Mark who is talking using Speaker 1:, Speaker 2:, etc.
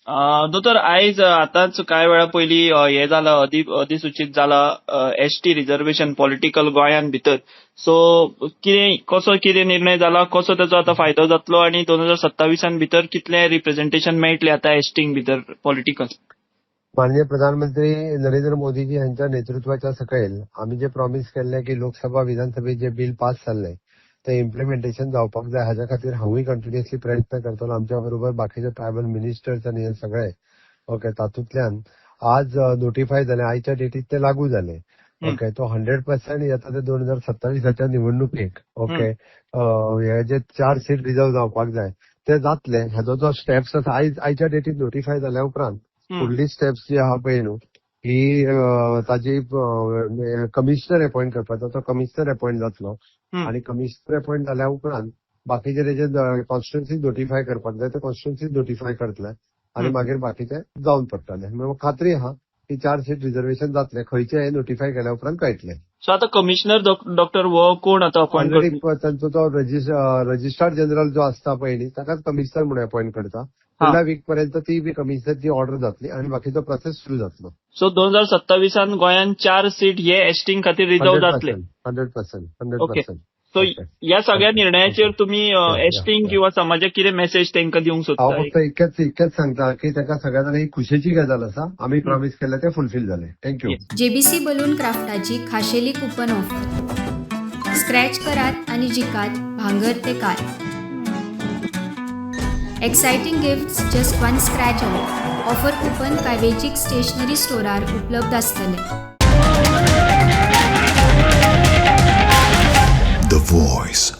Speaker 1: दोतोर आयज आतांच कांय वेळा पयलीं हें जालां अधिसूचीत जालां एसटी रिजर्वेशन पॉलिटिकल गोंयान भितर. सो कसो कितें निर्णय जाला, कसो ताचो आतां फायदो जातलो आनी 2027 भितर कितलें रिप्रेझेंटेशन मेळटलें आतां एसटींक भितर पॉलिटिकल.
Speaker 2: माननीय प्रधानमंत्री नरेंद्र मोदीजी यांच्या नेतृत्वाच्या सकयल आम्ही जे प्रॉमिस केल्ले की लोकसभा विधानसभेत जे बिल पास जाल्ले ते इम्प्लिमेंटेशन जावपाक जाय हाच्या खातीर हांवूय कंटिन्युअसली प्रयत्न करतलो. आमच्या बरोबर बाकीचे ट्रायबल मिनिस्टर्स आनी हे सगळे ओके तातूंतल्यान आज नोटिफाय जाले, आयच्या डेटीत ते लागू जाले. ओके तो 100% येता ते 2027 निवडणुकेक ओके हे जे 4 सीट रिझर्व जावपाक जाय ते जातले. हाजो जो स्टेप्स आसा आयच्या डेटीत नोटिफाय जाल्या उपरांत फुडली स्टेप्स जी आहा पळय न्हू ही ताजी कमिशनर अपॉइंट करपाचो तो कमिशनर अपॉइंट जातलो आणि कमिशनर अपॉइंट जाल्या उपरांत बाकीचे तेजे कॉन्स्टिट्युन्सी नोटिफाय करपाक जाय ते कॉन्स्टिट्युन्सी नोटिफाय करतले आणि मागीर बाकीचे जावन पडटले. म्हणजे खात्री आहा की 4 सीट रिझर्वेशन जातले खंयचे हे नोटिफाय केल्या उपरांत कळटले.
Speaker 1: सो आतां कमिशनर डॉक्टर वो कोण आतां अपॉइंट करता?
Speaker 2: तांचो तो रजिस्ट्रार जनरल जो आसता पळय न्ही ताकाच कमिशनर म्हणून अपॉइंट करता. फुडल्या वीक पर्यंत ती बी कमिशनरची ऑर्डर जातली आणि बाकीचो प्रोसेस सुरू जातलो.
Speaker 1: सो 2027 गोंयान 4 सीट हे एसटींक खातीर रिझर्व जातले.
Speaker 2: 100%.
Speaker 1: सो ह्या सगळ्या निर्णयाचेर तुम्ही एसटींक किंवा समाजाक कितें मेसेज तांकां दिवंक
Speaker 2: हांव
Speaker 1: सोदता?
Speaker 2: फक्त इतकेंच सांगता की ताका सगळ्यात ही खुशेची गजाल आसा. आम्ही प्रॉमिस केले ते फुलफिल झाले. थँक्यू.
Speaker 3: जेबीसी बलून क्राफ्टाची खाशेली कुपन ऑफर. स्क्रॅच करात आणि जिकात भांगर ते car. Exciting gifts just one scratch away. Offer coupon काय वेंचीक स्टेशनरी स्टोरार उपलब्ध आसतले.
Speaker 4: The Voice.